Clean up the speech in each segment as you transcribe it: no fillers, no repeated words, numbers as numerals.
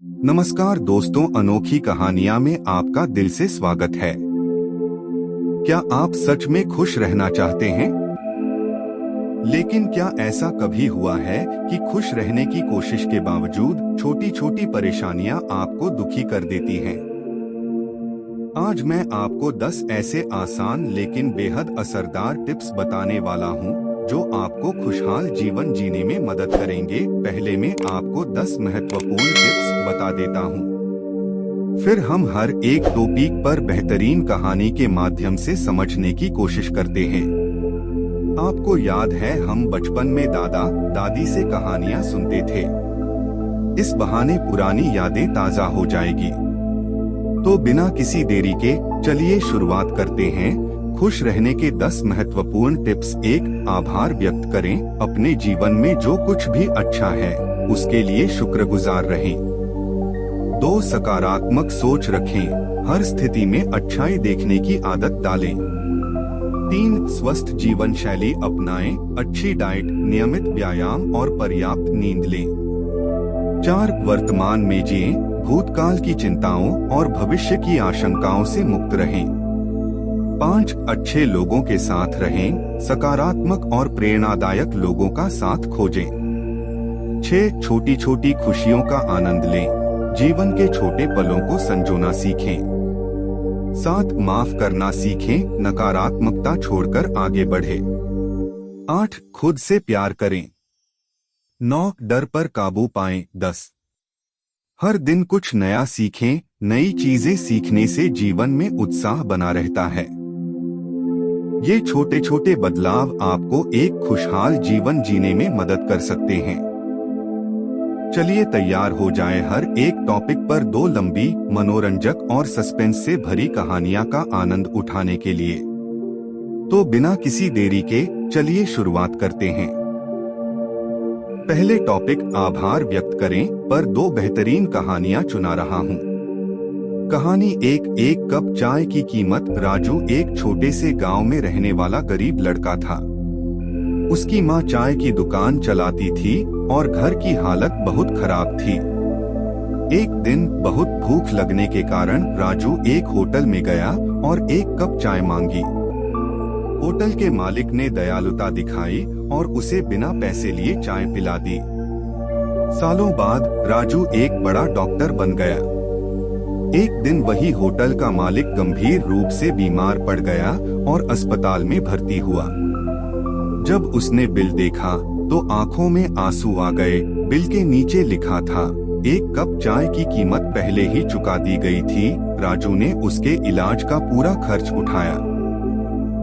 नमस्कार दोस्तों, अनोखी कहानियां में आपका दिल से स्वागत है। क्या आप सच में खुश रहना चाहते हैं? लेकिन क्या ऐसा कभी हुआ है कि खुश रहने की कोशिश के बावजूद छोटी छोटी परेशानियां आपको दुखी कर देती हैं? आज मैं आपको 10 ऐसे आसान लेकिन बेहद असरदार टिप्स बताने वाला हूं जो आपको खुशहाल जीवन जीने में मदद करेंगे। पहले मैं आपको 10 महत्वपूर्ण टिप्स बता देता हूं, फिर हम हर एक टॉपिक पर बेहतरीन कहानी के माध्यम से समझने की कोशिश करते हैं। आपको याद है, हम बचपन में दादा दादी से कहानियां सुनते थे। इस बहाने पुरानी यादें ताजा हो जाएगी। तो बिना किसी देरी के चलिए शुरुआत करते हैं। खुश रहने के 10 महत्वपूर्ण टिप्स। 1, आभार व्यक्त करें। अपने जीवन में जो कुछ भी अच्छा है उसके लिए शुक्रगुजार रहें। 2, सकारात्मक सोच रखें। हर स्थिति में अच्छाई देखने की आदत डालें। 3, स्वस्थ जीवन शैली अपनाएं। अच्छी डाइट, नियमित व्यायाम और पर्याप्त नींद लें। 4, वर्तमान में जिएं। भूतकाल की चिंताओं और भविष्य की आशंकाओं से मुक्त रहें। 5, अच्छे लोगों के साथ रहें। सकारात्मक और प्रेरणादायक लोगों का साथ खोजें। 6, छोटी छोटी खुशियों का आनंद लें। जीवन के छोटे पलों को संजोना सीखें। 7, माफ करना सीखें। नकारात्मकता छोड़कर आगे बढ़े। 8, खुद से प्यार करें। 9, डर पर काबू पाएं। 10, हर दिन कुछ नया सीखें। नई चीजें सीखने से जीवन में उत्साह बना रहता है। ये छोटे छोटे बदलाव आपको एक खुशहाल जीवन जीने में मदद कर सकते हैं। चलिए तैयार हो जाएं हर एक टॉपिक पर 2 लंबी, मनोरंजक और सस्पेंस से भरी कहानियां का आनंद उठाने के लिए। तो बिना किसी देरी के चलिए शुरुआत करते हैं। पहले टॉपिक, आभार व्यक्त करें पर 2 बेहतरीन कहानियां चुना रहा हूं। कहानी 1 कप चाय की कीमत। राजू एक छोटे से गांव में रहने वाला गरीब लड़का था। उसकी मां चाय की दुकान चलाती थी और घर की हालत बहुत खराब थी। एक दिन बहुत भूख लगने के कारण राजू एक होटल में गया और 1 कप चाय मांगी। होटल के मालिक ने दयालुता दिखाई और उसे बिना पैसे लिए चाय पिला दी। सालों बाद राजू एक बड़ा डॉक्टर बन गया। एक दिन वही होटल का मालिक गंभीर रूप से बीमार पड़ गया और अस्पताल में भर्ती हुआ। जब उसने बिल देखा तो आंखों में आंसू आ गए। बिल के नीचे लिखा था, 1 कप चाय की कीमत पहले ही चुका दी गई थी। राजू ने उसके इलाज का पूरा खर्च उठाया।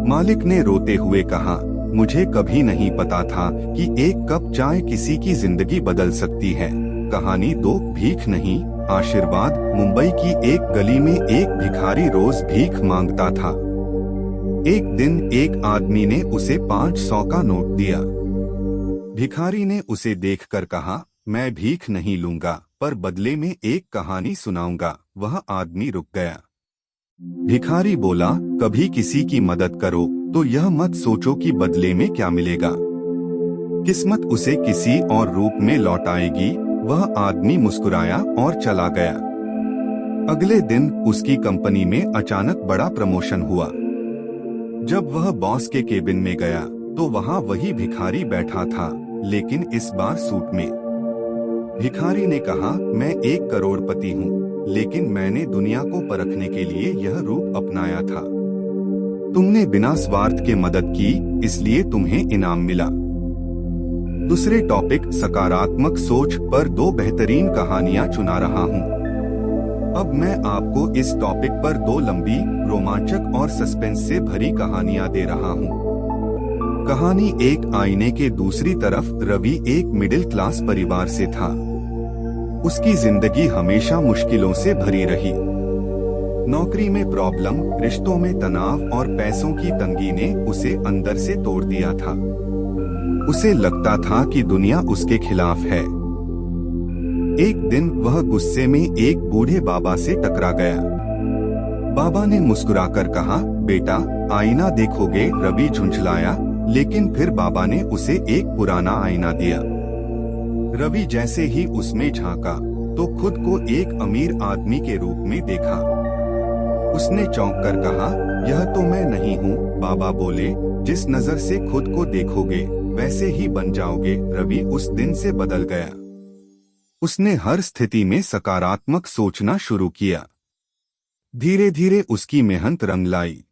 मालिक ने रोते हुए कहा, मुझे कभी नहीं पता था कि 1 कप चाय किसी की जिंदगी बदल सकती है। कहानी 2, भीख नहीं, आशीर्वाद। मुंबई की एक गली में एक भिखारी रोज भीख मांगता था। एक दिन एक आदमी ने उसे 500 का नोट दिया। भिखारी ने उसे देखकर कहा, मैं भीख नहीं लूंगा, पर बदले में एक कहानी सुनाऊंगा। वह आदमी रुक गया। भिखारी बोला, कभी किसी की मदद करो तो यह मत सोचो कि बदले में क्या मिलेगा। किस्मत उसे किसी और रूप में लौटाएगी। वह आदमी मुस्कुराया और चला गया। अगले दिन उसकी कंपनी में अचानक बड़ा प्रमोशन हुआ। जब वह बॉस के केबिन में गया तो वहां वही भिखारी बैठा था, लेकिन इस बार सूट में। भिखारी ने कहा, मैं 1 करोड़पति हूँ, लेकिन मैंने दुनिया को परखने के लिए यह रूप अपनाया था। तुमने बिना स्वार्थ के मदद की, इसलिए तुम्हें इनाम मिला। दूसरे टॉपिक, सकारात्मक सोच पर 2 बेहतरीन कहानियां चुना रहा हूं। अब मैं आपको इस टॉपिक पर 2 लंबी, रोमांचक और सस्पेंस से भरी कहानियां दे रहा हूं। कहानी 1, आईने के दूसरी तरफ। रवि एक मिडिल क्लास परिवार से था। उसकी जिंदगी हमेशा मुश्किलों से भरी रही। नौकरी में प्रॉब्लम, रिश्तों में तनाव और पैसों की तंगी ने उसे अंदर से तोड़ दिया था। उसे लगता था कि दुनिया उसके खिलाफ है। एक दिन वह गुस्से में एक बूढ़े बाबा से टकरा गया। बाबा ने मुस्कुराकर कहा, बेटा आईना देखोगे? रवि झुंझलाया, लेकिन फिर बाबा ने उसे एक पुराना आईना दिया। रवि जैसे ही उसमें झांका तो खुद को एक अमीर आदमी के रूप में देखा। उसने चौंक कर कहा, यह तो मैं नहीं हूँ। बाबा बोले, जिस नजर से खुद को देखोगे वैसे ही बन जाओगे। रवि उस दिन से बदल गया। उसने हर स्थिति में सकारात्मक सोचना शुरू किया। धीरे धीरे उसकी मेहनत रंग लाई।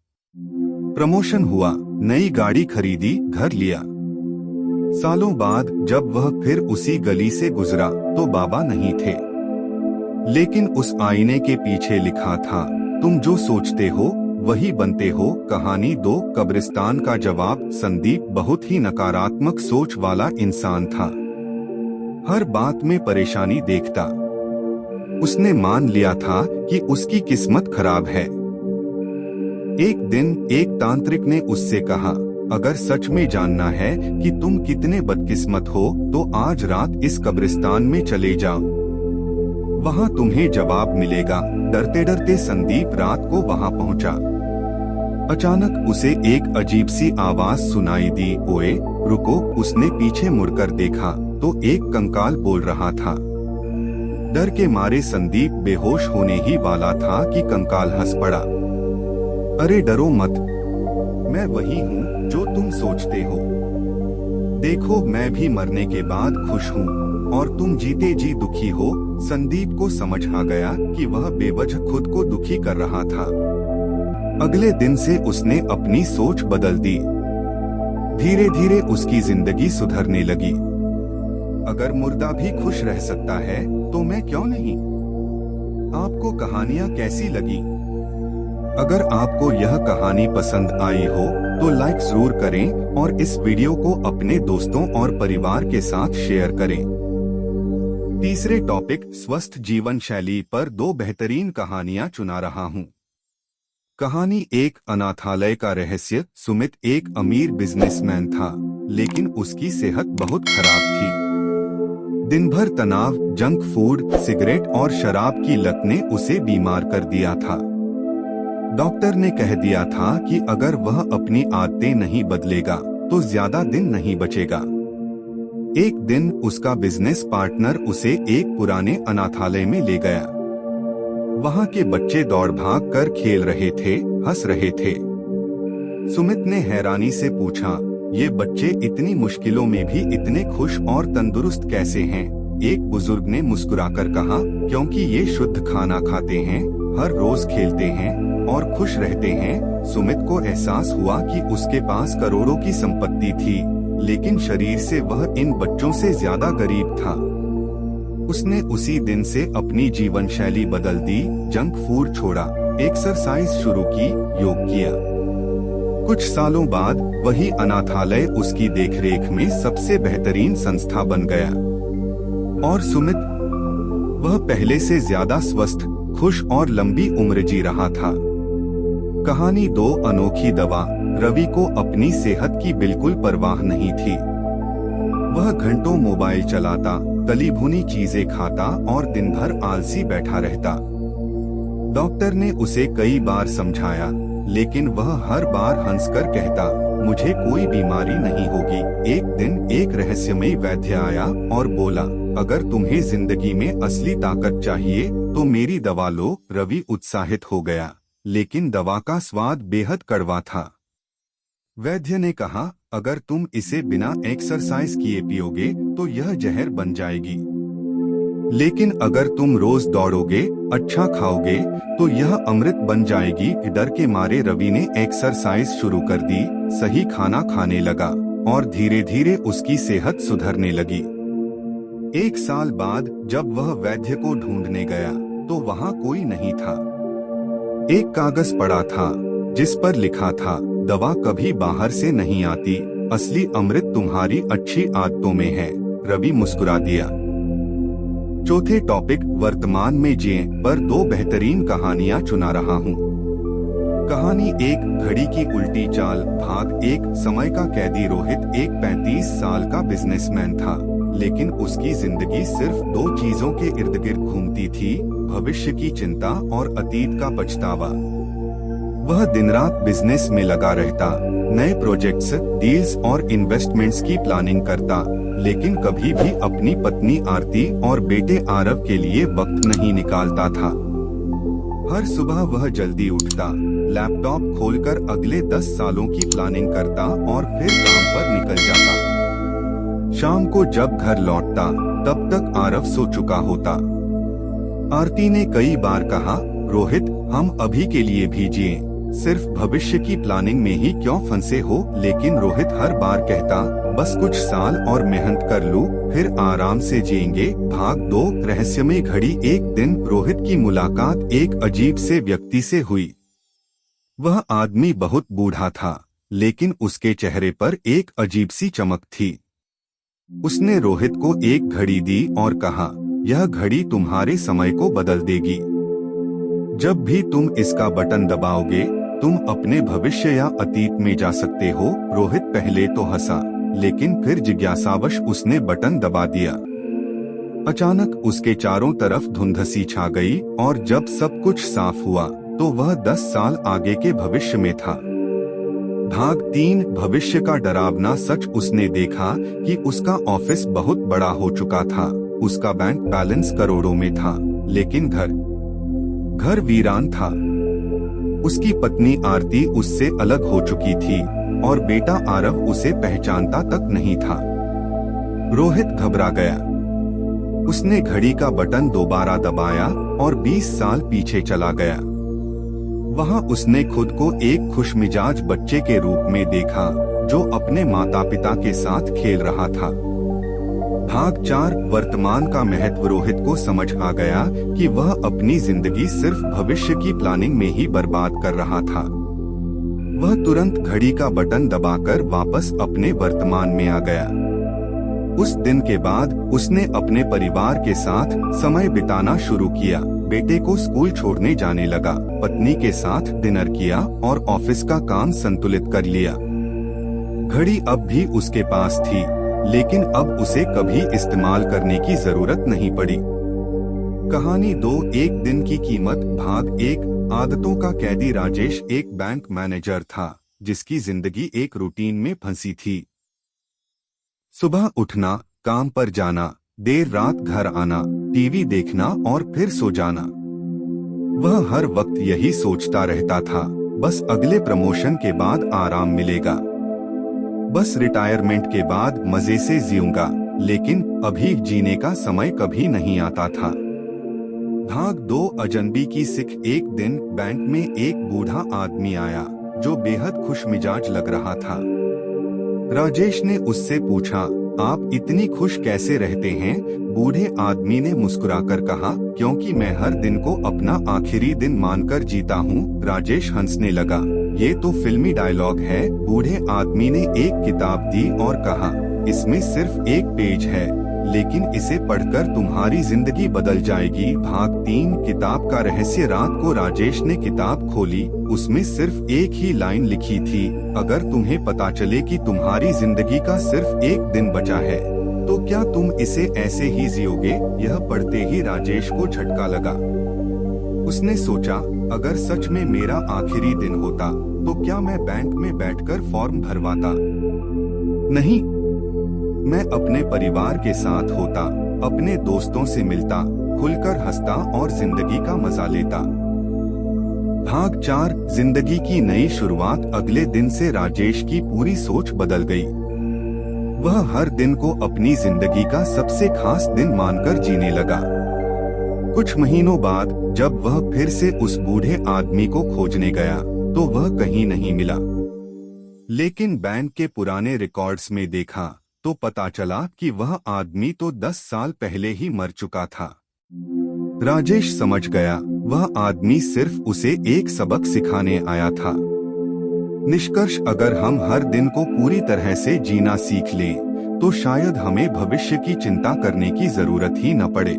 प्रमोशन हुआ, नई गाड़ी खरीदी, घर लिया। सालों बाद जब वह फिर उसी गली से गुजरा तो बाबा नहीं थे, लेकिन उस आईने के पीछे लिखा था, तुम जो सोचते हो वही बनते हो। कहानी 2, कब्रिस्तान का जवाब। संदीप बहुत ही नकारात्मक सोच वाला इंसान था। हर बात में परेशानी देखता। उसने मान लिया था कि उसकी किस्मत खराब है। एक दिन एक तांत्रिक ने उससे कहा, अगर सच में जानना है कि तुम कितने बदकिस्मत हो तो आज रात इस कब्रिस्तान में चले जाओ, वहाँ तुम्हें जवाब मिलेगा। डरते डरते संदीप रात को वहाँ पहुँचा। अचानक उसे एक अजीब सी आवाज सुनाई दी, ओए रुको। उसने पीछे मुड़कर देखा तो एक कंकाल बोल रहा था। डर के मारे संदीप बेहोश होने ही वाला था कि कंकाल हंस पड़ा। अरे डरो मत, मैं वही हूँ जो तुम सोचते हो। देखो, मैं भी मरने के बाद खुश हूँ और तुम जीते जी दुखी हो। संदीप को समझ आ गया कि वह बेवजह खुद को दुखी कर रहा था। अगले दिन से उसने अपनी सोच बदल दी। धीरे धीरे उसकी जिंदगी सुधरने लगी। अगर मुर्दा भी खुश रह सकता है तो मैं क्यों नहीं। आपको कहानियाँ कैसी लगी? अगर आपको यह कहानी पसंद आई हो तो लाइक जरूर करें और इस वीडियो को अपने दोस्तों और परिवार के साथ शेयर करें। तीसरे टॉपिक, स्वस्थ जीवन शैली पर 2 बेहतरीन कहानियां चुना रहा हूँ। कहानी 1, अनाथालय का रहस्य। सुमित एक अमीर बिजनेसमैन था, लेकिन उसकी सेहत बहुत खराब थी। दिन भर तनाव, जंक फूड, सिगरेट और शराब की लत ने उसे बीमार कर दिया था। डॉक्टर ने कह दिया था कि अगर वह अपनी आदतें नहीं बदलेगा तो ज्यादा दिन नहीं बचेगा। एक दिन उसका बिजनेस पार्टनर उसे एक पुराने अनाथालय में ले गया। वहाँ के बच्चे दौड़ भाग कर खेल रहे थे, हंस रहे थे। सुमित ने हैरानी से पूछा, ये बच्चे इतनी मुश्किलों में भी इतने खुश और तंदुरुस्त कैसे हैं? एक बुजुर्ग ने मुस्कुराकर कहा, क्योंकि ये शुद्ध खाना खाते हैं, हर रोज खेलते हैं और खुश रहते हैं। सुमित को एहसास हुआ कि उसके पास करोड़ों की संपत्ति थी, लेकिन शरीर से वह इन बच्चों से ज्यादा गरीब था। उसने उसी दिन से अपनी जीवन शैली बदल दी, जंक फूड छोड़ा, एक्सरसाइज शुरू की, योग किया। कुछ सालों बाद वही अनाथालय उसकी देखरेख में सबसे बेहतरीन संस्था बन गया और सुमित वह पहले से ज्यादा स्वस्थ, खुश और लंबी उम्र जी रहा था। कहानी 2, अनोखी दवा। रवि को अपनी सेहत की बिल्कुल परवाह नहीं थी। वह घंटों मोबाइल चलाता, तली भुनी चीजें खाता और दिन भर आलसी बैठा रहता। डॉक्टर ने उसे कई बार समझाया, लेकिन वह हर बार हंसकर कहता, मुझे कोई बीमारी नहीं होगी। एक दिन एक रहस्यमयी वैद्य आया और बोला, अगर तुम्हें जिंदगी में असली ताकत चाहिए तो मेरी दवा लो। रवि उत्साहित हो गया, लेकिन दवा का स्वाद बेहद कड़वा था। वैद्य ने कहा, अगर तुम इसे बिना एक्सरसाइज किए पियोगे तो यह जहर बन जाएगी, लेकिन अगर तुम रोज दौड़ोगे, अच्छा खाओगे तो यह अमृत बन जाएगी। डर के मारे रवि ने एक्सरसाइज शुरू कर दी, सही खाना खाने लगा और धीरे धीरे उसकी सेहत सुधरने लगी। 1 साल बाद जब वह वैद्य को ढूंढने गया तो वहाँ कोई नहीं था। एक कागज पड़ा था जिस पर लिखा था, दवा कभी बाहर से नहीं आती, असली अमृत तुम्हारी अच्छी आदतों में है। रवि मुस्कुरा दिया। चौथे टॉपिक, वर्तमान में जिएं पर 2 बेहतरीन कहानियां चुना रहा हूँ। कहानी 1, घड़ी की उल्टी चाल। भाग 1, समय का कैदी रोहित एक 35 साल का बिजनेसमैन था, लेकिन उसकी जिंदगी सिर्फ 2 चीजों के इर्द गिर्द घूमती थी, भविष्य की चिंता और अतीत का पछतावा। वह दिन रात बिजनेस में लगा रहता, नए प्रोजेक्ट्स, डील्स और इन्वेस्टमेंट्स की प्लानिंग करता, लेकिन कभी भी अपनी पत्नी आरती और बेटे आरव के लिए वक्त नहीं निकालता था। हर सुबह वह जल्दी उठता, लैपटॉप खोलकर अगले 10 सालों की प्लानिंग करता और फिर काम पर निकल जाता। शाम को जब घर लौटता तब तक आरव सो चुका होता। आरती ने कई बार कहा, रोहित, हम अभी के लिए भी जिए, सिर्फ भविष्य की प्लानिंग में ही क्यों फंसे हो। लेकिन रोहित हर बार कहता, बस कुछ साल और मेहनत कर लूं, फिर आराम से जिएंगे। भाग 2 रहस्यमय घड़ी। एक दिन रोहित की मुलाकात एक अजीब से व्यक्ति से हुई। वह आदमी बहुत बूढ़ा था, लेकिन उसके चेहरे पर एक अजीब सी चमक थी। उसने रोहित को एक घड़ी दी और कहा, यह घड़ी तुम्हारे समय को बदल देगी। जब भी तुम इसका बटन दबाओगे, तुम अपने भविष्य या अतीत में जा सकते हो। रोहित पहले तो हंसा, लेकिन फिर जिज्ञासावश उसने बटन दबा दिया। अचानक उसके चारों तरफ धुंधसी छा गई और जब सब कुछ साफ हुआ तो वह 10 साल आगे के भविष्य में था। भाग 3 भविष्य का डरावना सच। उसने देखा कि उसका ऑफिस बहुत बड़ा हो चुका था, उसका बैंक बैलेंस करोड़ों में था, लेकिन घर वीरान था। उसकी पत्नी आरती उससे अलग हो चुकी थी और बेटा आरव उसे पहचानता तक नहीं था। रोहित घबरा गया। उसने घड़ी का बटन दोबारा दबाया और 20 साल पीछे चला गया। वहां उसने खुद को एक खुशमिजाज बच्चे के रूप में देखा जो अपने माता पिता के साथ खेल रहा था। भाग 4 वर्तमान का महत्व। रोहित को समझ आ गया कि वह अपनी जिंदगी सिर्फ भविष्य की प्लानिंग में ही बर्बाद कर रहा था। वह तुरंत घड़ी का बटन दबाकर वापस अपने वर्तमान में आ गया। उस दिन के बाद उसने अपने परिवार के साथ समय बिताना शुरू किया। बेटे को स्कूल छोड़ने जाने लगा, पत्नी के साथ डिनर किया और ऑफिस का काम संतुलित कर लिया। घड़ी अब भी उसके पास थी, लेकिन अब उसे कभी इस्तेमाल करने की जरूरत नहीं पड़ी। कहानी 2 एक दिन की कीमत। भाग 1 आदतों का कैदी। राजेश एक बैंक मैनेजर था जिसकी जिंदगी एक रूटीन में फंसी थी। सुबह उठना, काम पर जाना, देर रात घर आना, टीवी देखना और फिर सो जाना। वह हर वक्त यही सोचता रहता था, बस अगले प्रमोशन के बाद आराम मिलेगा, बस रिटायरमेंट के बाद मजे से जीऊंगा। लेकिन अभी जीने का समय कभी नहीं आता था। भाग 2 अजनबी की सीख। एक दिन बैंक में एक बूढ़ा आदमी आया जो बेहद खुशमिजाज लग रहा था। राजेश ने उससे पूछा, आप इतनी खुश कैसे रहते हैं? बूढ़े आदमी ने मुस्कुराकर कहा, क्योंकि मैं हर दिन को अपना आखिरी दिन मानकर जीता हूँ। राजेश हंसने लगा, ये तो फिल्मी डायलॉग है। बूढ़े आदमी ने एक किताब दी और कहा, इसमें सिर्फ एक पेज है, लेकिन इसे पढ़कर तुम्हारी जिंदगी बदल जाएगी। भाग 3 किताब का रहस्य। रात को राजेश ने किताब खोली, उसमें सिर्फ एक ही लाइन लिखी थी, अगर तुम्हें पता चले कि तुम्हारी जिंदगी का सिर्फ एक दिन बचा है तो क्या तुम इसे ऐसे ही जियोगे? यह पढ़ते ही राजेश को झटका लगा। उसने सोचा, अगर सच में मेरा आखिरी दिन होता तो क्या मैं बैंक में बैठकर फॉर्म भरवाता? नहीं, मैं अपने परिवार के साथ होता, अपने दोस्तों से मिलता, खुलकर हंसता और जिंदगी का मजा लेता। भाग 4 जिंदगी की नई शुरुआत। अगले दिन से राजेश की पूरी सोच बदल गई। वह हर दिन को अपनी जिंदगी का सबसे खास दिन मानकर जीने लगा। कुछ महीनों बाद जब वह फिर से उस बूढ़े आदमी को खोजने गया तो वह कहीं नहीं मिला। लेकिन बैंक के पुराने रिकॉर्ड्स में देखा तो पता चला कि वह आदमी तो 10 साल पहले ही मर चुका था। राजेश समझ गया, वह आदमी सिर्फ उसे एक सबक सिखाने आया था। निष्कर्ष, अगर हम हर दिन को पूरी तरह से जीना सीख लें तो शायद हमें भविष्य की चिंता करने की जरूरत ही न पड़े।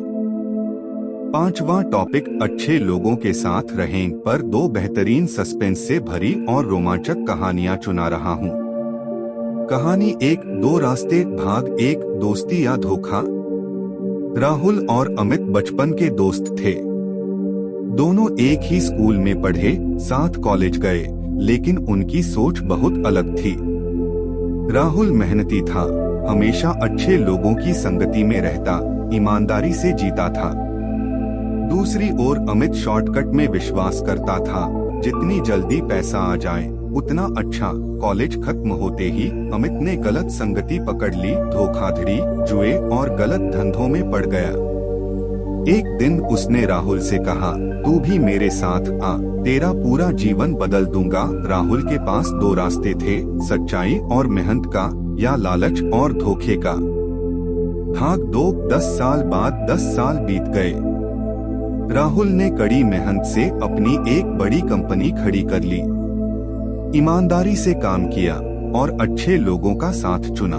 5वां टॉपिक, अच्छे लोगों के साथ रहें। पर 2 बेहतरीन सस्पेंस से भरी और रोमांचक कहानियां चुना रहा हूं। कहानी 1 2 रास्ते। भाग 1 दोस्ती या धोखा। राहुल और अमित बचपन के दोस्त थे। दोनों एक ही स्कूल में पढ़े, साथ कॉलेज गए, लेकिन उनकी सोच बहुत अलग थी। राहुल मेहनती था हमेशा अच्छे लोगों की संगति में रहता, ईमानदारी से जीता था। दूसरी ओर अमित शॉर्टकट में विश्वास करता था, जितनी जल्दी पैसा आ जाए उतना अच्छा। कॉलेज खत्म होते ही अमित ने गलत संगति पकड़ ली, धोखाधड़ी, जुए और गलत धंधों में पड़ गया। एक दिन उसने राहुल से कहा, तू भी मेरे साथ आ, तेरा पूरा जीवन बदल दूंगा। राहुल के पास दो रास्ते थे, सच्चाई और मेहनत का, या लालच और धोखे का। भाग 2। 10 साल बाद 10 साल बीत गए। राहुल ने कड़ी मेहनत से अपनी एक बड़ी कंपनी खड़ी कर ली, ईमानदारी से काम किया और अच्छे लोगों का साथ चुना।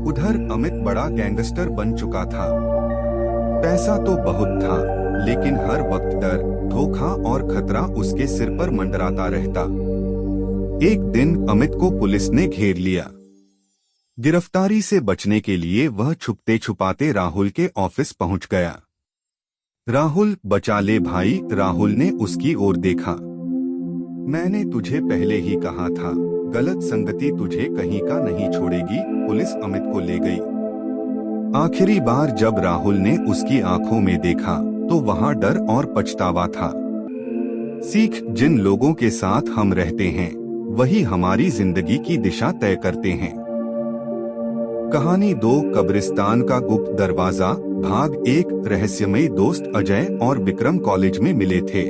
उधर अमित बड़ा गैंगस्टर बन चुका था। पैसा तो बहुत था, लेकिन हर वक्त डर, धोखा और खतरा उसके सिर पर मंडराता रहता। एक दिन अमित को पुलिस ने घेर लिया। गिरफ्तारी से बचने के लिए वह छुपते छुपाते राहुल के ऑफिस पहुंच गया। राहुल, बचा ले भाई। राहुल ने उसकी ओर देखा। मैंने तुझे पहले ही कहा था, गलत संगति तुझे कहीं का नहीं छोड़ेगी। पुलिस अमित को ले गई। आखिरी बार जब राहुल ने उसकी आंखों में देखा तो वहां डर और पछतावा था। सीख, जिन लोगों के साथ हम रहते हैं वही हमारी जिंदगी की दिशा तय करते हैं। कहानी 2, कब्रिस्तान का गुप्त दरवाजा। भाग 1। रहस्यमयी दोस्त अजय और विक्रम कॉलेज में मिले थे।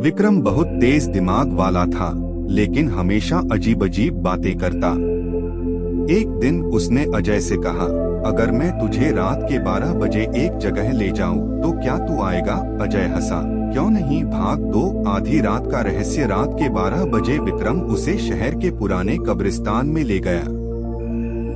विक्रम बहुत तेज दिमाग वाला था, लेकिन हमेशा अजीब अजीब बातें करता। एक दिन उसने अजय से कहा, अगर मैं तुझे रात के 12 बजे एक जगह ले जाऊं तो क्या तू आएगा? अजय हंसा, क्यों नहीं। भाग 2। आधी रात का रहस्य। रात के 12 बजे विक्रम उसे शहर के पुराने कब्रिस्तान में ले गया।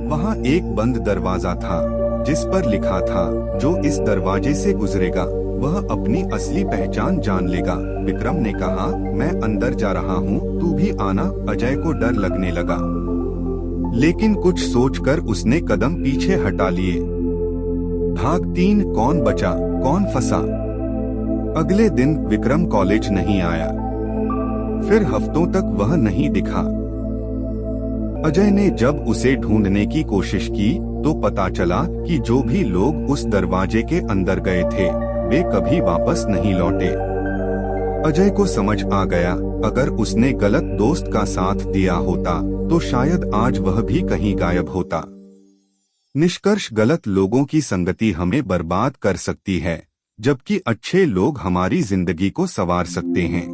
वहाँ एक बंद दरवाजा था जिस पर लिखा था, जो इस दरवाजे से गुजरेगा वह अपनी असली पहचान जान लेगा। विक्रम ने कहा, मैं अंदर जा रहा हूँ, तू भी आना। अजय को डर लगने लगा, लेकिन कुछ सोचकर उसने कदम पीछे हटा लिए। भाग 3। कौन बचा कौन फंसा। अगले दिन विक्रम कॉलेज नहीं आया। फिर हफ्तों तक वह नहीं दिखा। अजय ने जब उसे ढूंढने की कोशिश की तो पता चला कि जो भी लोग उस दरवाजे के अंदर गए थे वे कभी वापस नहीं लौटे। अजय को समझ आ गया, अगर उसने गलत दोस्त का साथ दिया होता तो शायद आज वह भी कहीं गायब होता। निष्कर्ष, गलत लोगों की संगति हमें बर्बाद कर सकती है, जबकि अच्छे लोग हमारी जिंदगी को संवार सकते हैं।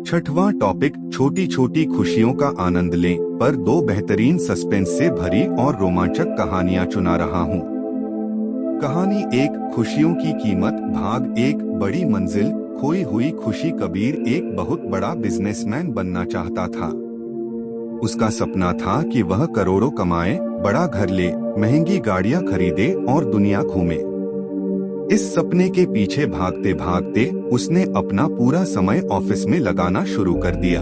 6वां टॉपिक, छोटी छोटी खुशियों का आनंद लें। पर 2 बेहतरीन सस्पेंस से भरी और रोमांचक कहानियां चुना रहा हूं। कहानी 1, खुशियों की कीमत। भाग 1। बड़ी मंजिल, खोई हुई खुशी। कबीर एक बहुत बड़ा बिजनेसमैन बनना चाहता था। उसका सपना था कि वह करोड़ों कमाए, बड़ा घर ले, महंगी गाड़ियां खरीदे और दुनिया घूमे। इस सपने के पीछे भागते भागते उसने अपना पूरा समय ऑफिस में लगाना शुरू कर दिया।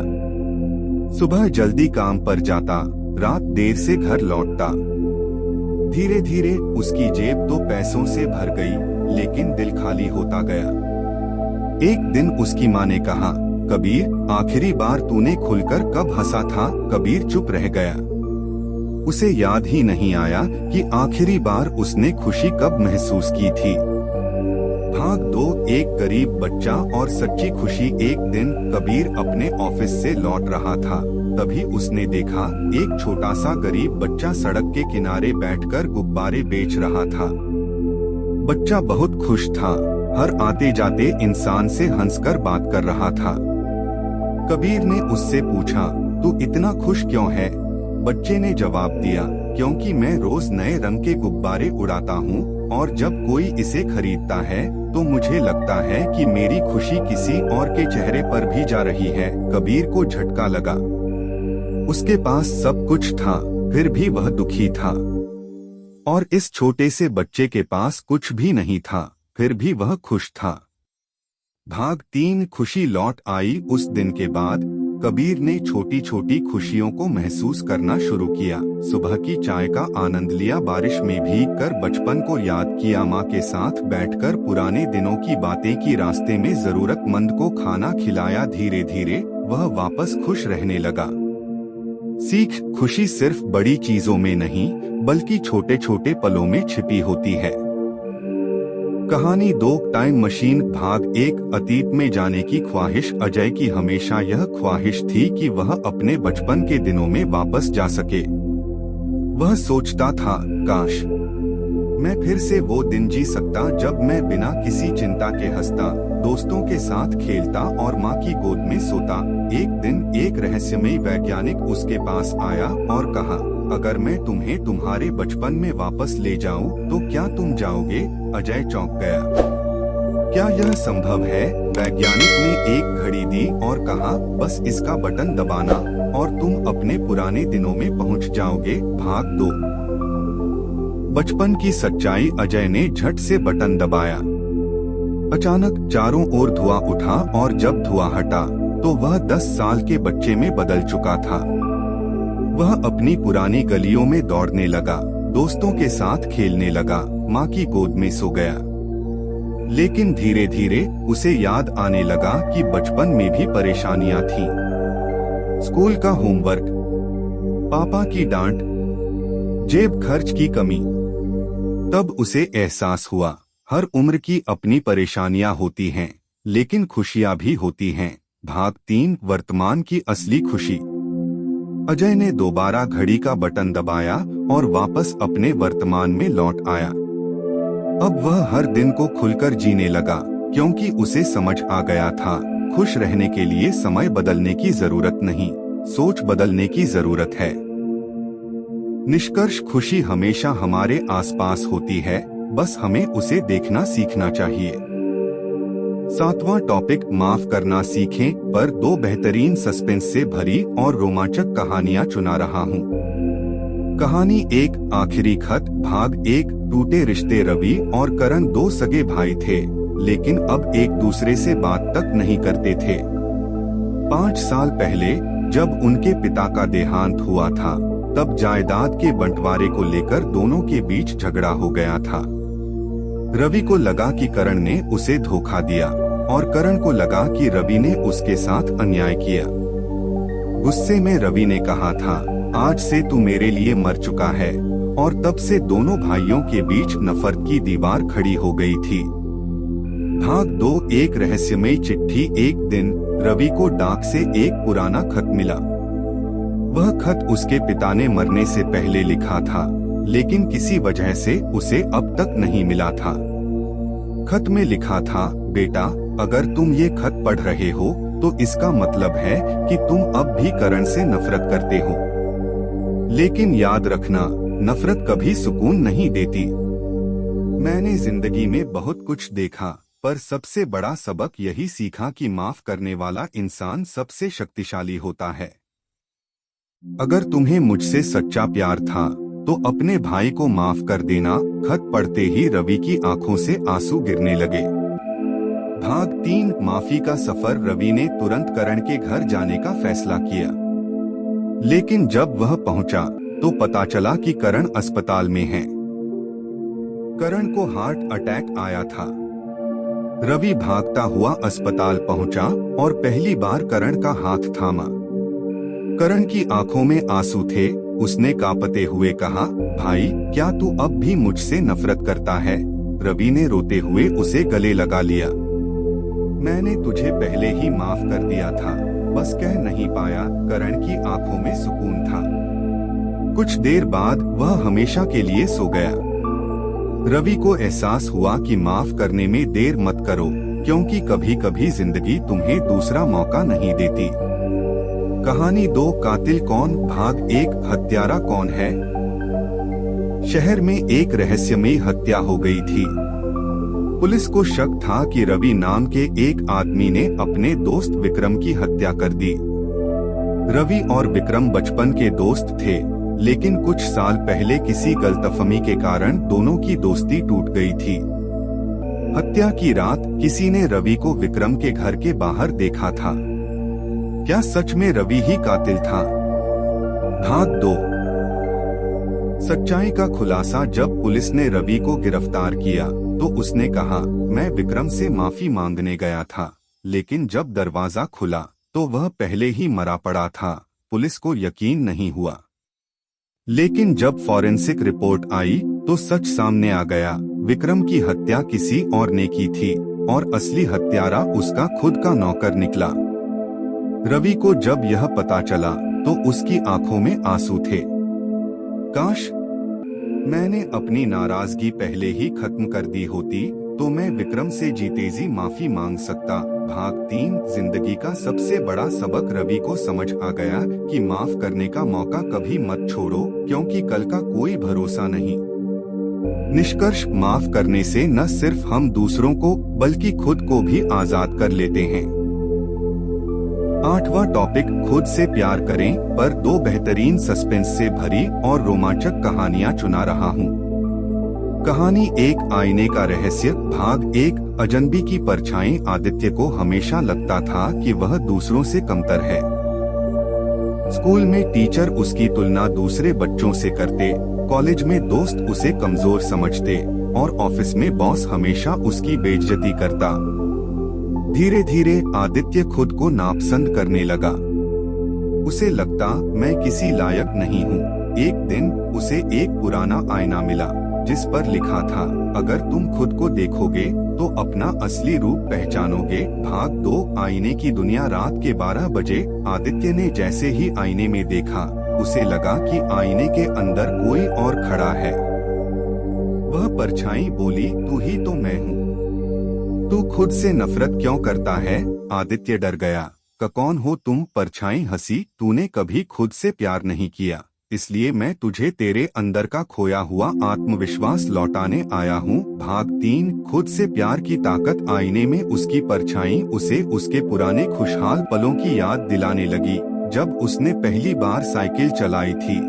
सुबह जल्दी काम पर जाता, रात देर से घर लौटता। धीरे धीरे उसकी जेब तो पैसों से भर गई, लेकिन दिल खाली होता गया। एक दिन उसकी माँ ने कहा, कबीर, आखिरी बार तूने खुलकर कब हंसा था? कबीर चुप रह गया। उसे याद ही नहीं आया कि आखिरी बार उसने खुशी कब महसूस की थी। भाग 2। एक गरीब बच्चा और सच्ची खुशी। एक दिन कबीर अपने ऑफिस से लौट रहा था, तभी उसने देखा एक छोटा सा गरीब बच्चा सड़क के किनारे बैठकर गुब्बारे बेच रहा था। बच्चा बहुत खुश था, हर आते जाते इंसान से हंसकर बात कर रहा था। कबीर ने उससे पूछा, तू इतना खुश क्यों है? बच्चे ने जवाब दिया, क्योंकि मैं रोज नए रंग के गुब्बारे उड़ाता हूँ और जब कोई इसे खरीदता है तो मुझे लगता है कि मेरी खुशी किसी और के चेहरे पर भी जा रही है। कबीर को झटका लगा। उसके पास सब कुछ था, फिर भी वह दुखी था। और इस छोटे से बच्चे के पास कुछ भी नहीं था, फिर भी वह खुश था। भाग 3। खुशी लौट आई। उस दिन के बाद कबीर ने छोटी छोटी खुशियों को महसूस करना शुरू किया। सुबह की चाय का आनंद लिया, बारिश में भीगकर बचपन को याद किया, माँ के साथ बैठकर पुराने दिनों की बातें की, रास्ते में जरूरतमंद को खाना खिलाया। धीरे धीरे वह वापस खुश रहने लगा। सीख खुशी सिर्फ बड़ी चीजों में नहीं बल्कि छोटे छोटे पलों में छिपी होती है। कहानी 2 टाइम मशीन भाग 1 अतीत में जाने की ख्वाहिश। अजय की हमेशा यह ख्वाहिश थी कि वह अपने बचपन के दिनों में वापस जा सके। वह सोचता था, काश मैं फिर से वो दिन जी सकता जब मैं बिना किसी चिंता के हंसता, दोस्तों के साथ खेलता और माँ की गोद में सोता। एक दिन एक रहस्यमयी वैज्ञानिक उसके पास आया और कहा, अगर मैं तुम्हें तुम्हारे बचपन में वापस ले जाऊं तो क्या तुम जाओगे? अजय चौंक गया। क्या यह संभव है? वैज्ञानिक ने एक घड़ी दी और कहा, बस इसका बटन दबाना और तुम अपने पुराने दिनों में पहुंच जाओगे। भाग 2 बचपन की सच्चाई। अजय ने झट से बटन दबाया। अचानक चारों ओर धुआं उठा और जब धुआं हटा तो वह 10 साल के बच्चे में बदल चुका था। वह अपनी पुरानी गलियों में दौड़ने लगा, दोस्तों के साथ खेलने लगा, माँ की गोद में सो गया। लेकिन धीरे धीरे उसे याद आने लगा कि बचपन में भी परेशानियां थीं। स्कूल का होमवर्क, पापा की डांट, जेब खर्च की कमी। तब उसे एहसास हुआ, हर उम्र की अपनी परेशानियां होती हैं, लेकिन खुशियां भी होती हैं। भाग 3 वर्तमान की असली खुशी। अजय ने दोबारा घड़ी का बटन दबाया और वापस अपने वर्तमान में लौट आया। अब वह हर दिन को खुलकर जीने लगा, क्योंकि उसे समझ आ गया था, खुश रहने के लिए समय बदलने की जरूरत नहीं, सोच बदलने की जरूरत है। निष्कर्ष, खुशी हमेशा हमारे आसपास होती है, बस हमें उसे देखना सीखना चाहिए। 7वां टॉपिक, माफ करना सीखें। पर 2 बेहतरीन सस्पेंस से भरी और रोमांचक कहानियां चुना रहा हूं। कहानी 1 आखिरी खत। भाग 1 टूटे रिश्ते। रवि और करण 2 सगे भाई थे, लेकिन अब एक दूसरे से बात तक नहीं करते थे। 5 साल पहले जब उनके पिता का देहांत हुआ था, तब जायदाद के बंटवारे को लेकर दोनों के बीच झगड़ा हो गया था। रवि को लगा कि करण ने उसे धोखा दिया और करण को लगा कि रवि ने उसके साथ अन्याय किया। गुस्से में रवि ने कहा था, आज से तू मेरे लिए मर चुका है, और तब से दोनों भाइयों के बीच नफरत की दीवार खड़ी हो गई थी। भाग 2 एक रहस्यमयी चिट्ठी। एक दिन रवि को डाक से एक पुराना खत मिला। वह खत उसके पिता ने मरने से पहले लिखा था, लेकिन किसी वजह से उसे अब तक नहीं मिला था। खत में लिखा था, बेटा, अगर तुम ये खत पढ़ रहे हो तो इसका मतलब है कि तुम अब भी करण से नफरत करते हो। लेकिन याद रखना, नफरत कभी सुकून नहीं देती। मैंने जिंदगी में बहुत कुछ देखा, पर सबसे बड़ा सबक यही सीखा कि माफ करने वाला इंसान सबसे शक्तिशाली होता है। अगर तुम्हें मुझसे सच्चा प्यार था तो अपने भाई को माफ कर देना। खत पढ़ते ही रवि की आंखों से आंसू गिरने लगे। भाग 3 माफी का सफर। रवि ने तुरंत करण के घर जाने का फैसला किया, लेकिन जब वह पहुंचा तो पता चला कि करण अस्पताल में है। करण को हार्ट अटैक आया था। रवि भागता हुआ अस्पताल पहुंचा और पहली बार करण का हाथ थामा। करण की आंखों में आंसू थे। उसने कांपते हुए कहा, भाई, क्या तू अब भी मुझसे नफरत करता है? रवि ने रोते हुए उसे गले लगा लिया। मैंने तुझे पहले ही माफ कर दिया था, बस कह नहीं पाया। करण की आंखों में सुकून था। कुछ देर बाद वह हमेशा के लिए सो गया। रवि को एहसास हुआ कि माफ करने में देर मत करो, क्योंकि कभी कभी जिंदगी तुम्हें दूसरा मौका नहीं देती। कहानी 2 कातिल कौन। भाग 1 हत्यारा कौन है। शहर में एक रहस्यमयी हत्या हो गई थी। पुलिस को शक था कि रवि नाम के एक आदमी ने अपने दोस्त विक्रम की हत्या कर दी। रवि और विक्रम बचपन के दोस्त थे, लेकिन कुछ साल पहले किसी गलतफहमी के कारण दोनों की दोस्ती टूट गई थी। हत्या की रात किसी ने रवि को विक्रम के घर के बाहर देखा था। क्या सच में रवि ही कातिल था? भाग 2 सच्चाई का खुलासा। जब पुलिस ने रवि को गिरफ्तार किया तो उसने कहा, मैं विक्रम से माफी मांगने गया था, लेकिन जब दरवाजा खुला तो वह पहले ही मरा पड़ा था। पुलिस को यकीन नहीं हुआ। लेकिन जब फॉरेंसिक रिपोर्ट आई तो सच सामने आ गया। विक्रम की हत्या किसी और ने की थी और असली हत्यारा उसका खुद का नौकर निकला। रवि को जब यह पता चला तो उसकी आंखों में आंसू थे। काश मैंने अपनी नाराजगी पहले ही खत्म कर दी होती तो मैं विक्रम से जीते जी माफी मांग सकता। भाग 3 जिंदगी का सबसे बड़ा सबक। रवि को समझ आ गया कि माफ करने का मौका कभी मत छोड़ो, क्योंकि कल का कोई भरोसा नहीं। निष्कर्ष, माफ करने से न सिर्फ हम दूसरों को बल्कि खुद को भी आजाद कर लेते हैं। 8वां टॉपिक, खुद से प्यार करें पर 2 बेहतरीन सस्पेंस से भरी और रोमांचक कहानियां चुना रहा हूं। कहानी एक आईने का रहस्य। भाग 1 अजनबी की परछाई। आदित्य को हमेशा लगता था कि वह दूसरों से कमतर है। स्कूल में टीचर उसकी तुलना दूसरे बच्चों से करते, कॉलेज में दोस्त उसे कमजोर समझते और ऑफिस में बॉस हमेशा उसकी बेइज्जती करता। धीरे धीरे आदित्य खुद को नापसंद करने लगा। उसे लगता मैं किसी लायक नहीं हूँ। एक दिन उसे एक पुराना आईना मिला जिस पर लिखा था, अगर तुम खुद को देखोगे तो अपना असली रूप पहचानोगे। भाग 2 आईने की दुनिया। रात के 12 बजे आदित्य ने जैसे ही आईने में देखा उसे लगा कि आईने के अंदर कोई और खड़ा है। वह परछाई बोली, तू ही तो मैं हूँ। तू खुद से नफरत क्यों करता है? आदित्य डर गया। कौन हो तुम? परछाई हंसी, तूने कभी खुद से प्यार नहीं किया, इसलिए मैं तुझे तेरे अंदर का खोया हुआ आत्मविश्वास लौटाने आया हूँ। भाग 3 खुद से प्यार की ताकत। आईने में उसकी परछाई उसे उसके पुराने खुशहाल पलों की याद दिलाने लगी, जब उसने पहली बार साइकिल चलाई थी,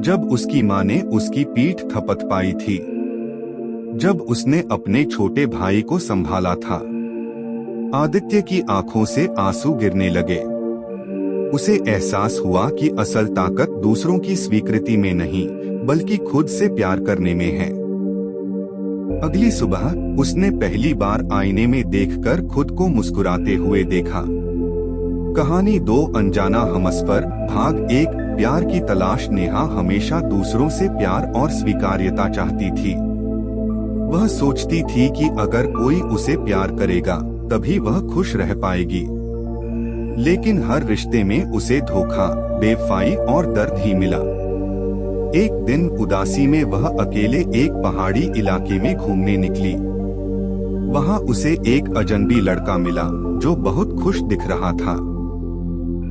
जब उसकी माँ ने उसकी पीठ थपथपाई थी, जब उसने अपने छोटे भाई को संभाला था। आदित्य की आंखों से आंसू गिरने लगे। उसे एहसास हुआ कि असल ताकत दूसरों की स्वीकृति में नहीं बल्कि खुद से प्यार करने में है। अगली सुबह उसने पहली बार आईने में देखकर खुद को मुस्कुराते हुए देखा। कहानी 2 अनजाना हमसफर। भाग 1 प्यार की तलाश। नेहा हमेशा दूसरों से प्यार और स्वीकार्यता चाहती थी। वह सोचती थी कि अगर कोई उसे प्यार करेगा तभी वह खुश रह पाएगी। लेकिन हर रिश्ते में उसे धोखा, बेवफाई और दर्द ही मिला। एक दिन उदासी में वह अकेले एक पहाड़ी इलाके में घूमने निकली। वहां उसे एक अजनबी लड़का मिला जो बहुत खुश दिख रहा था।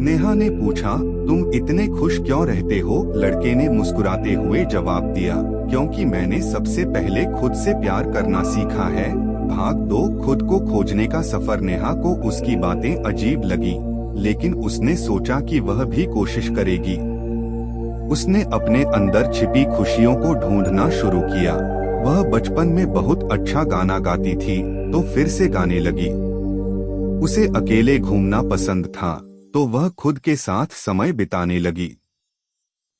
नेहा ने पूछा, तुम इतने खुश क्यों रहते हो? लड़के ने मुस्कुराते हुए जवाब दिया, क्योंकि मैंने सबसे पहले खुद से प्यार करना सीखा है। भाग 2 खुद को खोजने का सफर। नेहा को उसकी बातें अजीब लगी, लेकिन उसने सोचा कि वह भी कोशिश करेगी। उसने अपने अंदर छिपी खुशियों को ढूंढना शुरू किया। वह बचपन में बहुत अच्छा गाना गाती थी, तो फिर से गाने लगी। उसे अकेले घूमना पसंद था, तो वह खुद के साथ समय बिताने लगी।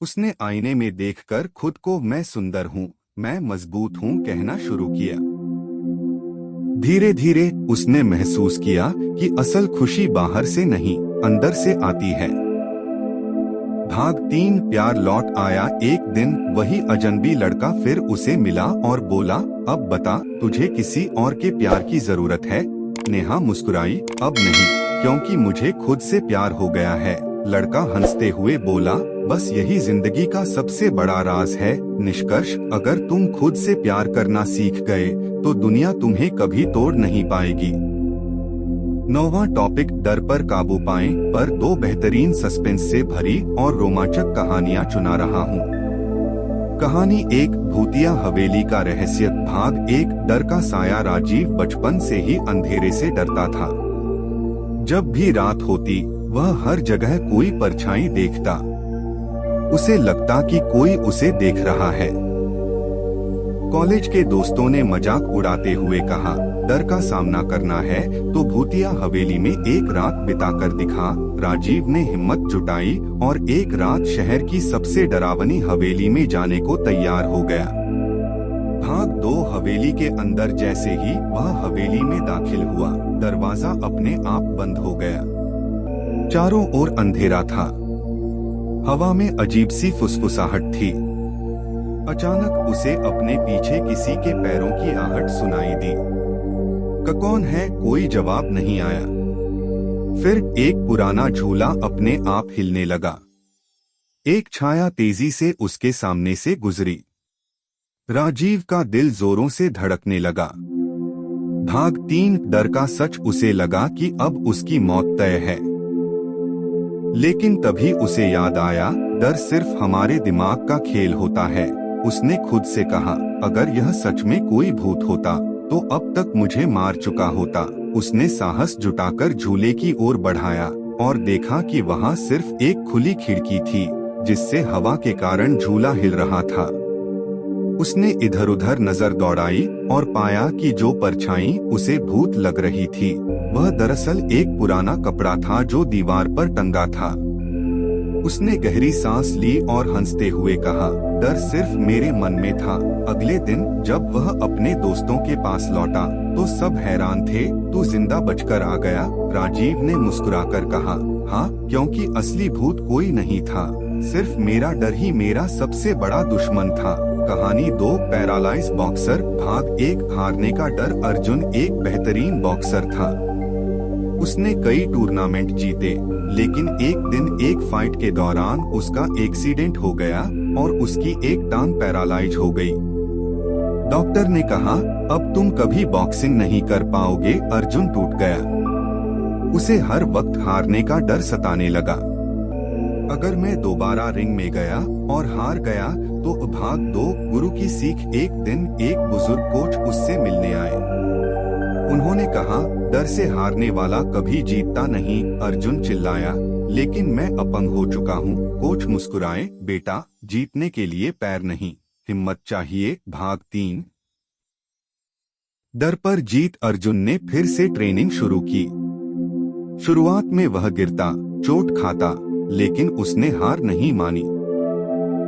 उसने आईने में देखकर खुद को मैं सुंदर हूँ, मैं मजबूत हूँ कहना शुरू किया। धीरे धीरे उसने महसूस किया कि असल खुशी बाहर से नहीं, अंदर से आती है। भाग 3 प्यार लौट आया। एक दिन वही अजनबी लड़का फिर उसे मिला और बोला, अब बता, तुझे किसी और के प्यार की जरूरत है? नेहा मुस्कुराई, अब नहीं, क्योंकि मुझे खुद से प्यार हो गया है। लड़का हंसते हुए बोला, बस यही जिंदगी का सबसे बड़ा राज है। निष्कर्ष, अगर तुम खुद से प्यार करना सीख गए तो दुनिया तुम्हें कभी तोड़ नहीं पाएगी। 9वां टॉपिक, डर पर काबू पाएं पर 2 बेहतरीन सस्पेंस से भरी और रोमांचक कहानियां चुना रहा हूँ। कहानी 1 भूतिया हवेली का रहस्य। भाग 1 डर का साया। राजीव बचपन से ही अंधेरे से डरता था। जब भी रात होती वह हर जगह कोई परछाई देखता। उसे लगता कि कोई उसे देख रहा है। कॉलेज के दोस्तों ने मजाक उड़ाते हुए कहा, डर का सामना करना है तो भूतिया हवेली में एक रात बिताकर दिखा। राजीव ने हिम्मत जुटाई और एक रात शहर की सबसे डरावनी हवेली में जाने को तैयार हो गया। भाग 2 हवेली के अंदर। जैसे ही वह हवेली में दाखिल हुआ, दरवाजा अपने आप बंद हो गया। चारों ओर अंधेरा था। हवा में अजीब सी फुसफुसाहट थी। अचानक उसे अपने पीछे किसी के पैरों की आहट सुनाई दी। कौन है? कोई जवाब नहीं आया। फिर एक पुराना झूला अपने आप हिलने लगा। एक छाया तेजी से उसके सामने से गुजरी। राजीव का दिल जोरों से धड़कने लगा। भाग 3। डर का सच उसे लगा कि अब उसकी मौत तय है। लेकिन तभी उसे याद आया, डर सिर्फ हमारे दिमाग का खेल होता है। उसने खुद से कहा, अगर यह सच में कोई भूत होता तो अब तक मुझे मार चुका होता। उसने साहस जुटाकर झूले की ओर बढ़ाया और देखा कि वहां सिर्फ एक खुली खिड़की थी, जिससे हवा के कारण झूला हिल रहा था। उसने इधर उधर नजर दौड़ाई और पाया कि जो परछाई उसे भूत लग रही थी, वह दरअसल एक पुराना कपड़ा था जो दीवार पर टंगा था। उसने गहरी सांस ली और हंसते हुए कहा, डर सिर्फ मेरे मन में था। अगले दिन जब वह अपने दोस्तों के पास लौटा तो सब हैरान थे। तू जिंदा बचकर आ गया? राजीव ने मुस्कुराकर कहा, हाँ, क्योंकि असली भूत कोई नहीं था, सिर्फ मेरा डर ही मेरा सबसे बड़ा दुश्मन था। कहानी 2। Paralyse boxer. भाग 1। हारने का डर। अर्जुन एक बेहतरीन बॉक्सर था। उसने कई टूर्नामेंट जीते, लेकिन एक दिन एक फाइट के दौरान उसका एक्सीडेंट हो गया और उसकी एक टांग पैरालाइज हो गई। डॉक्टर ने कहा, अब तुम कभी बॉक्सिंग नहीं कर पाओगे। अर्जुन टूट गया। उसे हर वक्त हारने का डर सताने लगा। अगर मैं दोबारा रिंग में गया और हार गया तो भाग 2। गुरु की सीख। एक दिन एक बुजुर्ग कोच उससे मिलने आए। उन्होंने कहा, डर से हारने वाला कभी जीतता नहीं। अर्जुन चिल्लाया, लेकिन मैं अपंग हो चुका हूँ। कोच मुस्कुराए, बेटा, जीतने के लिए पैर नहीं, हिम्मत चाहिए। भाग 3। डर पर जीत। अर्जुन ने फिर से ट्रेनिंग शुरू की। शुरुआत में वह गिरता, चोट खाता, लेकिन उसने हार नहीं मानी।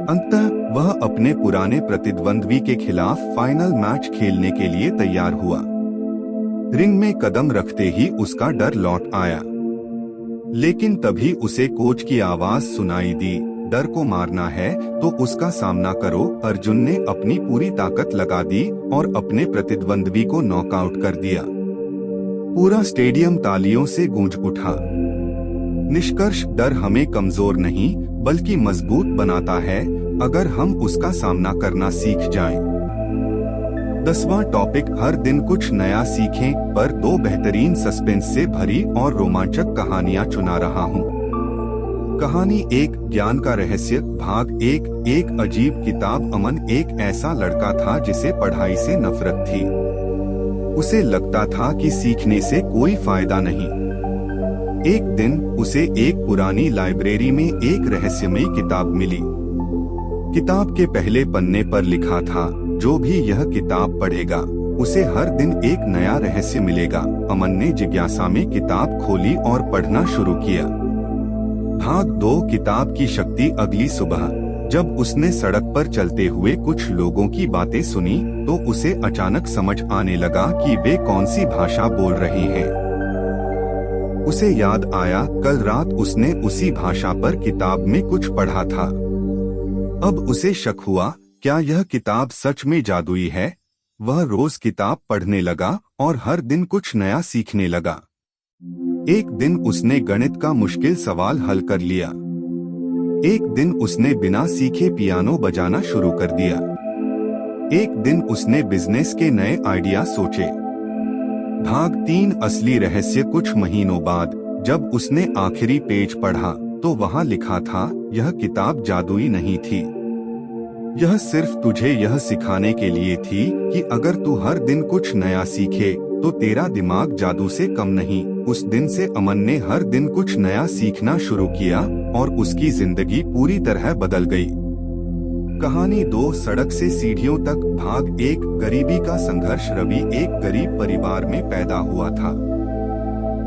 अंततः वह अपने पुराने प्रतिद्वंद्वी के खिलाफ फाइनल मैच खेलने के लिए तैयार हुआ। रिंग में कदम रखते ही उसका डर लौट आया, लेकिन तभी उसे कोच की आवाज सुनाई दी, डर को मारना है तो उसका सामना करो। अर्जुन ने अपनी पूरी ताकत लगा दी और अपने प्रतिद्वंद्वी को नॉकआउट कर दिया। पूरा स्टेडियम तालियों से गूंज उठा। निष्कर्ष, डर हमें कमजोर नहीं बल्कि मजबूत बनाता है, अगर हम उसका सामना करना सीख जाएं। 10वां टॉपिक, हर दिन कुछ नया सीखें पर 2 बेहतरीन सस्पेंस से भरी और रोमांचक कहानियां चुना रहा हूं। कहानी 1। ज्ञान का रहस्य। भाग 1। एक अजीब किताब। अमन एक ऐसा लड़का था जिसे पढ़ाई से नफरत थी। उसे लगता था कि सीखने से कोई फायदा नहीं। एक दिन उसे एक पुरानी लाइब्रेरी में एक रहस्यमयी किताब मिली। किताब के पहले पन्ने पर लिखा था, जो भी यह किताब पढ़ेगा उसे हर दिन एक नया रहस्य मिलेगा। अमन ने जिज्ञासा में किताब खोली और पढ़ना शुरू किया। भाग 2। किताब की शक्ति। अगली सुबह जब उसने सड़क पर चलते हुए कुछ लोगों की बातें सुनी तो उसे अचानक समझ आने लगा कि वे कौन सी भाषा बोल रहे हैं। उसे याद आया, कल रात उसने उसी भाषा पर किताब में कुछ पढ़ा था। अब उसे शक हुआ, क्या यह किताब सच में जादुई है? वह रोज किताब पढ़ने लगा और हर दिन कुछ नया सीखने लगा। एक दिन उसने गणित का मुश्किल सवाल हल कर लिया। एक दिन उसने बिना सीखे पियानो बजाना शुरू कर दिया। एक दिन उसने बिजनेस के नए आइडिया सोचे। भाग 3। असली रहस्य। कुछ महीनों बाद जब उसने आखिरी पेज पढ़ा तो वहां लिखा था, यह किताब जादुई नहीं थी। यह सिर्फ तुझे यह सिखाने के लिए थी कि अगर तू हर दिन कुछ नया सीखे तो तेरा दिमाग जादू से कम नहीं। उस दिन से अमन ने हर दिन कुछ नया सीखना शुरू किया और उसकी जिंदगी पूरी तरह बदल गई। कहानी 2। सड़क से सीढ़ियों तक। भाग 1। गरीबी का संघर्ष। रवि एक गरीब परिवार में पैदा हुआ था।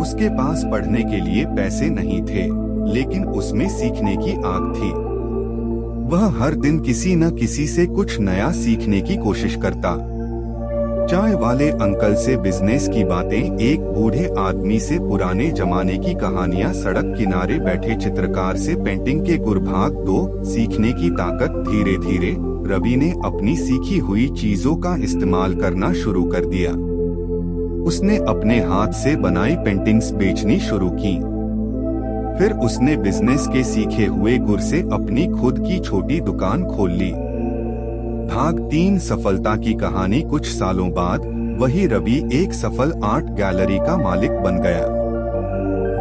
उसके पास पढ़ने के लिए पैसे नहीं थे, लेकिन उसमें सीखने की आग थी। वह हर दिन किसी न किसी से कुछ नया सीखने की कोशिश करता। चाय वाले अंकल से बिजनेस की बातें, एक बूढ़े आदमी से पुराने जमाने की कहानियाँ, सड़क किनारे बैठे चित्रकार से पेंटिंग के गुर। भाग 2, सीखने की ताकत। धीरे धीरे रवि ने अपनी सीखी हुई चीजों का इस्तेमाल करना शुरू कर दिया। उसने अपने हाथ से बनाई पेंटिंग्स बेचनी शुरू की। फिर उसने बिजनेस के सीखे हुए गुर से अपनी खुद की छोटी दुकान खोल ली। भाग 3, सफलता की कहानी। कुछ सालों बाद वही रवि एक सफल आर्ट गैलरी का मालिक बन गया।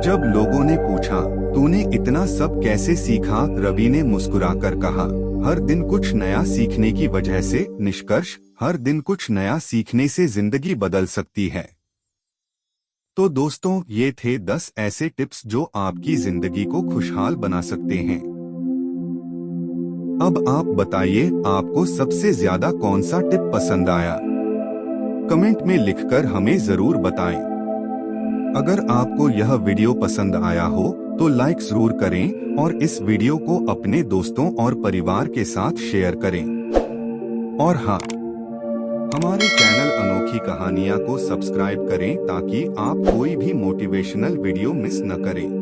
जब लोगों ने पूछा, तूने इतना सब कैसे सीखा, रवि ने मुस्कुराकर कहा, हर दिन कुछ नया सीखने की वजह से। निष्कर्ष, हर दिन कुछ नया सीखने से जिंदगी बदल सकती है। तो दोस्तों, ये थे 10 ऐसे टिप्स जो आपकी जिंदगी को खुशहाल बना सकते हैं। अब आप बताइए, आपको सबसे ज्यादा कौन सा टिप पसंद आया? कमेंट में लिखकर हमें जरूर बताएं। अगर आपको यह वीडियो पसंद आया हो तो लाइक जरूर करें और इस वीडियो को अपने दोस्तों और परिवार के साथ शेयर करें। और हाँ, हमारे चैनल अनोखी कहानियाँ को सब्सक्राइब करें ताकि आप कोई भी मोटिवेशनल वीडियो मिस न करें।